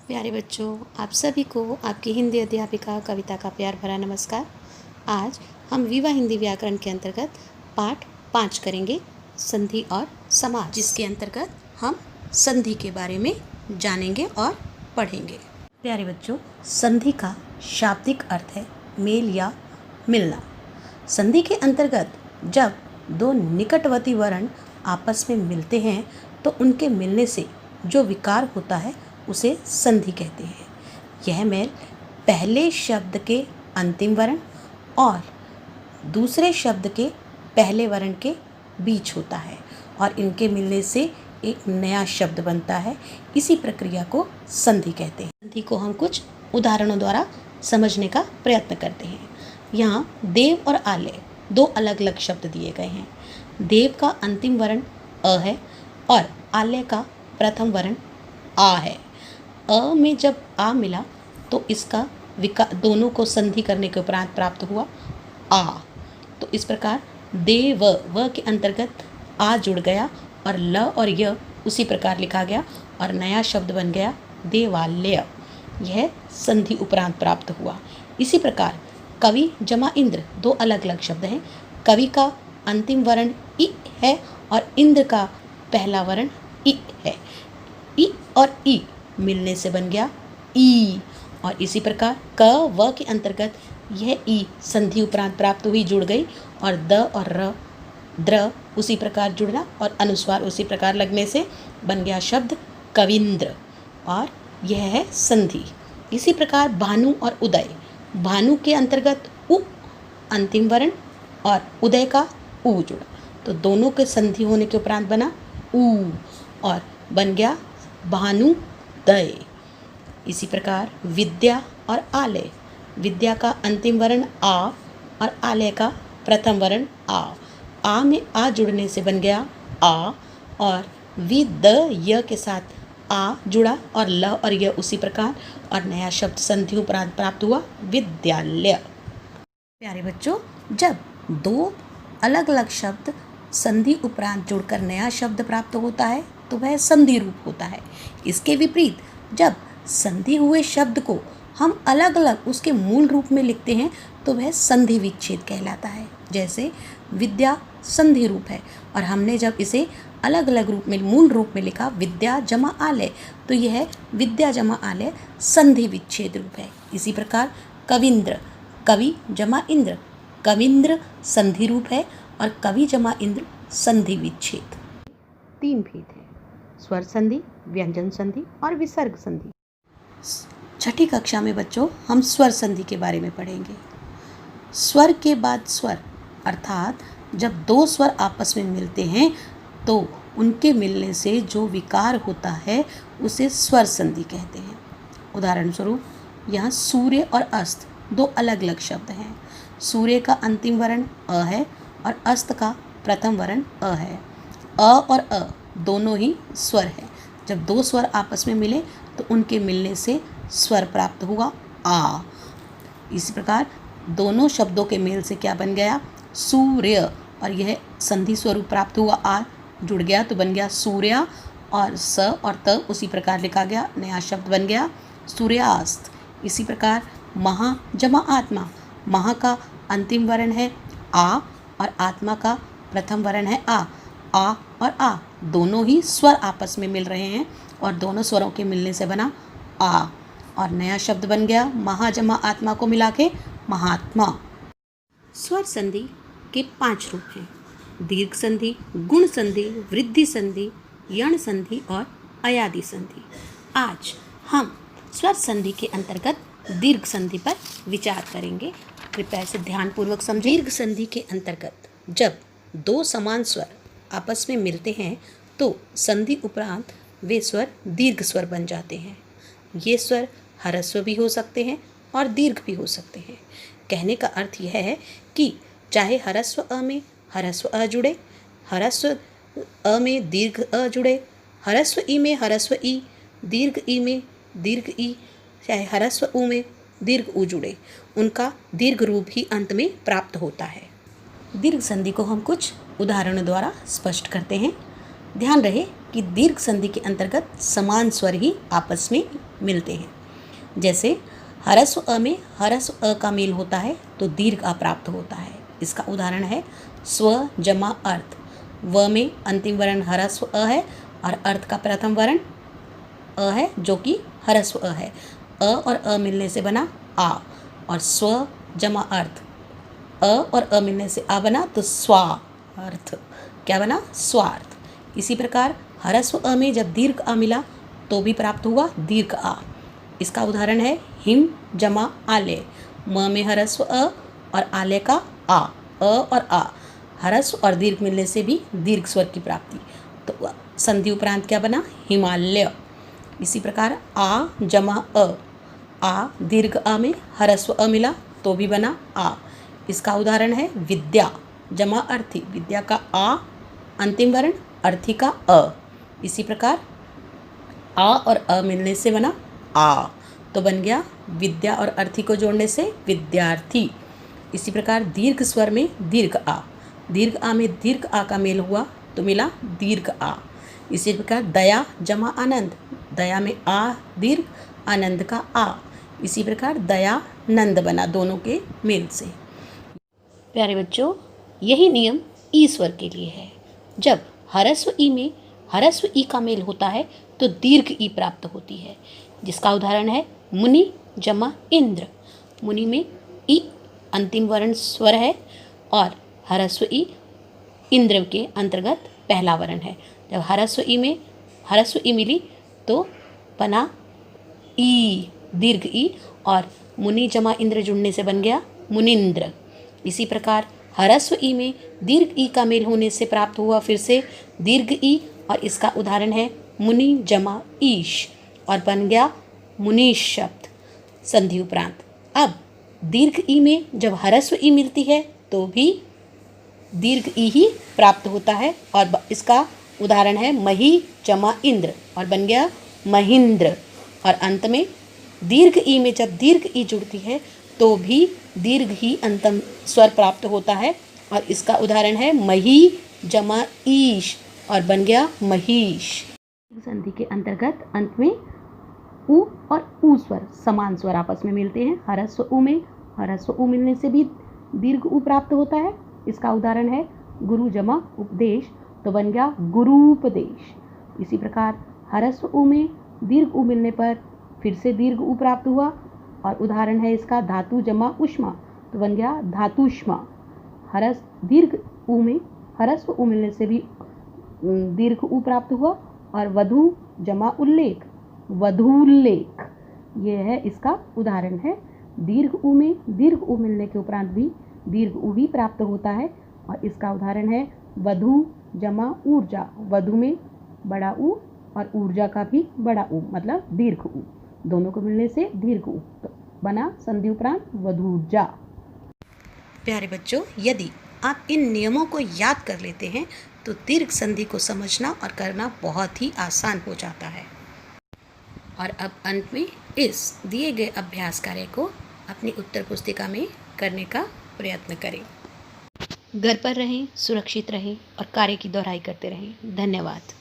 प्यारे बच्चों, आप सभी को आपकी हिंदी अध्यापिका कविता का प्यार भरा नमस्कार। आज हम विवा हिंदी व्याकरण के अंतर्गत पाठ 5 करेंगे, संधि और समास, जिसके अंतर्गत हम संधि के बारे में जानेंगे और पढ़ेंगे। प्यारे बच्चों, संधि का शाब्दिक अर्थ है मेल या मिलना। संधि के अंतर्गत जब दो निकटवर्ती वर्ण आपस में मिलते हैं तो उनके मिलने से जो विकार होता है उसे संधि कहते हैं। यह मेल पहले शब्द के अंतिम वर्ण और दूसरे शब्द के पहले वर्ण के बीच होता है और इनके मिलने से एक नया शब्द बनता है। इसी प्रक्रिया को संधि कहते हैं। संधि को हम कुछ उदाहरणों द्वारा समझने का प्रयत्न करते हैं। यहाँ देव और आलय दो अलग अलग शब्द दिए गए हैं। देव का अंतिम वर्ण अ है और आलय का प्रथम वर्ण आ है। अ में जब आ मिला तो इसका दोनों को संधि करने के उपरांत प्राप्त हुआ आ। तो इस प्रकार देव व के अंतर्गत आ जुड़ गया और ल और य उसी प्रकार लिखा गया और नया शब्द बन गया देवालय। यह संधि उपरांत प्राप्त हुआ। इसी प्रकार कवि जमा इंद्र दो अलग अलग शब्द हैं। कवि का अंतिम वर्ण इ है और इंद्र का पहला वर्ण इ है। इ और इ मिलने से बन गया ई। और इसी प्रकार क व के अंतर्गत यह ई संधि उपरांत प्राप्त हुई, जुड़ गई और द और र द्र उसी प्रकार जुड़ना और अनुस्वार उसी प्रकार लगने से बन गया शब्द कविंद्र और यह है संधि। इसी प्रकार भानु और उदय, भानु के अंतर्गत उ अंतिम वर्ण और उदय का उ जुड़ा तो दोनों के संधि होने के उपरांत बना उ और बन गया भानुदय। इसी प्रकार विद्या और आलय, विद्या का अंतिम वर्ण आ और आलय का प्रथम वर्ण आ में आ जुड़ने से बन गया आ और विदय के साथ आ जुड़ा और ल और य उसी प्रकार और नया शब्द संधि उपरांत प्राप्त हुआ विद्यालय। प्यारे बच्चों, जब दो अलग अलग शब्द संधि उपरांत जुड़कर नया शब्द प्राप्त होता है तो वह संधि रूप होता है। इसके विपरीत जब संधि हुए शब्द को हम अलग अलग उसके मूल रूप में लिखते हैं तो वह संधि विच्छेद कहलाता है। जैसे विद्या संधि रूप है और हमने जब इसे अलग अलग रूप में मूल रूप में लिखा विद्या जमा आलय तो यह विद्या जमा आलय संधि विच्छेद रूप है। इसी प्रकार कविंद्र, कवि जमा इंद्र, कविंद्र संधि रूप है और कवि जमा इंद्र संधि विच्छेद। 3 भेद है, स्वर संधि, व्यंजन संधि और विसर्ग संधि। छठी कक्षा में बच्चों हम स्वर संधि के बारे में पढ़ेंगे। स्वर के बाद स्वर अर्थात जब दो स्वर आपस में मिलते हैं तो उनके मिलने से जो विकार होता है उसे स्वर संधि कहते हैं। उदाहरण स्वरूप यहाँ सूर्य और अस्त दो अलग अलग शब्द हैं। सूर्य का अंतिम वर्ण अ है और अस्त का प्रथम वर्ण अ है। अ और अ दोनों ही स्वर हैं। जब दो स्वर आपस में मिले तो उनके मिलने से स्वर प्राप्त हुआ आ। इसी प्रकार दोनों शब्दों के मेल से क्या बन गया सूर्य और यह संधि स्वरूप प्राप्त हुआ आ जुड़ गया तो बन गया सूर्या और स और त उसी प्रकार लिखा गया, नया शब्द बन गया सूर्यास्त। इसी प्रकार महा जमा आत्मा, महा का अंतिम वर्ण है आ और आत्मा का प्रथम वर्ण है आ और आ दोनों ही स्वर आपस में मिल रहे हैं और दोनों स्वरों के मिलने से बना आ और नया शब्द बन गया महा जमा आत्मा को मिला के महात्मा। स्वर संधि के 5 रूप हैं, दीर्घ संधि, गुण संधि, वृद्धि संधि, यण संधि और अयादि संधि। आज हम स्वर संधि के अंतर्गत दीर्घ संधि पर विचार करेंगे। कृपया इसे ध्यानपूर्वक समझें। दीर्घ संधि के अंतर्गत जब दो समान स्वर आपस में मिलते हैं तो संधि उपरांत वे स्वर दीर्घ स्वर बन जाते हैं। ये स्वर ह्रस्व भी हो सकते हैं और दीर्घ भी हो सकते हैं। कहने का अर्थ यह है कि चाहे ह्रस्व अ में ह्रस्व अ जुड़े, ह्रस्व अ में दीर्घ अ जुड़े, ह्रस्व ई में ह्रस्व ई, दीर्घ ई में दीर्घ ई, चाहे ह्रस्व उ में दीर्घ उ जुड़े, उनका दीर्घ रूप ही अंत में प्राप्त होता है। दीर्घ संधि को हम कुछ उदाहरणों द्वारा स्पष्ट करते हैं। ध्यान रहे कि दीर्घ संधि के अंतर्गत समान स्वर ही आपस में मिलते हैं। जैसे हरस्व अ में हरस्व अ का मेल होता है तो दीर्घ आ प्राप्त होता है। इसका उदाहरण है स्व जमा अर्थ। व में अंतिम वर्ण हरस्व अ है और अर्थ का प्रथम वर्ण अ है जो कि हरस्व अ है। अ और अ मिलने से बना आ, और स्व जमा अर्थ, अ और अ मिलने से आ बना तो स्वार्थ। क्या बना? स्वार्थ। इसी प्रकार हरस्व अ में जब दीर्घ आ मिला तो भी प्राप्त हुआ दीर्घ आ। इसका उदाहरण है हिम जमा आलय। म में हरस्व अ और आलय का आ, अ और आ, हरस्व और दीर्घ मिलने से भी दीर्घ स्वर की प्राप्ति। तो संधि उपरांत क्या बना? हिमालय। इसी प्रकार आ जमा अ, आ दीर्घ आ में हरस्व अ मिला तो भी बना आ। इसका उदाहरण है विद्या जमा अर्थी। विद्या का आ अंतिम वर्ण, अर्थी का अ। इसी प्रकार आ और अ मिलने से बना आ, तो बन गया विद्या और अर्थी को जोड़ने से विद्यार्थी। इसी प्रकार दीर्घ स्वर में दीर्घ आ, दीर्घ आ में दीर्घ आ का मेल हुआ तो मिला दीर्घ आ। इसी प्रकार दया जमा आनंद। दया में आ दीर्घ, आनंद का आ। इसी प्रकार दया नंद बना दोनों के मेल से। प्यारे बच्चों, यही नियम ई स्वर के लिए है। जब हरस्व ई में हरस्व ई का मेल होता है तो दीर्घ ई प्राप्त होती है, जिसका उदाहरण है मुनि जमा इंद्र। मुनि में ई अंतिम वर्ण स्वर है और हरस्व ई इंद्र के अंतर्गत पहला वर्ण है। जब हरस्व ई में हरस्व ई मिली तो बना ई, दीर्घ ई, और मुनि जमा इंद्र जुड़ने से बन गया मुनिंद्र। इसी प्रकार हरस्व ई में दीर्घ ई का मेल होने से प्राप्त हुआ फिर से दीर्घ ई, और इसका उदाहरण है मुनि जमा ईश और बन गया मुनीश शब्द संधि उपरांत। अब दीर्घ ई में जब हरस्व ई मिलती है तो भी दीर्घ ई ही प्राप्त होता है और इसका उदाहरण है मही जमा इंद्र और बन गया महेंद्र। और अंत में दीर्घ ई में जब दीर्घ ई जुड़ती है तो भी दीर्घ ही अंतम स्वर प्राप्त होता है और इसका उदाहरण है मही जमा ईश और बन गया महीश। संधि के अंतर्गत अंत में उ और ऊ स्वर समान स्वर आपस में मिलते हैं। हरस्व उ में हरस्व उ मिलने से भी दीर्घ उ प्राप्त होता है। इसका उदाहरण है गुरु जमा उपदेश तो बन गया गुरुपदेश। इसी प्रकार हरस्व उ में दीर्घ उ मिलने पर फिर से दीर्घ उ प्राप्त हुआ और उदाहरण है इसका धातु जमा उष्मा तो बन गया धातुष्मा। दीर्घ उ में हरस्व उ मिलने से भी दीर्घ उ प्राप्त हुआ और वधु जमा उल्लेख वधूल्लेख, ये है इसका उदाहरण है। दीर्घ उ में दीर्घ उ मिलने के उपरांत भी दीर्घ उ ही प्राप्त होता है और इसका उदाहरण है वधु जमा ऊर्जा। वधु में बड़ा उ और ऊर्जा का भी बड़ा उ मतलब दीर्घ उ, दोनों को मिलने से दीर्घ उ तो बना संधि उपरांत वधूजा। प्यारे बच्चों, यदि आप इन नियमों को याद कर लेते हैं तो दीर्घ संधि को समझना और करना बहुत ही आसान हो जाता है। और अब अंत में इस दिए गए अभ्यास कार्य को अपनी उत्तर पुस्तिका में करने का प्रयत्न करें। घर पर रहें, सुरक्षित रहें और कार्य की दोहराई करते रहें। धन्यवाद।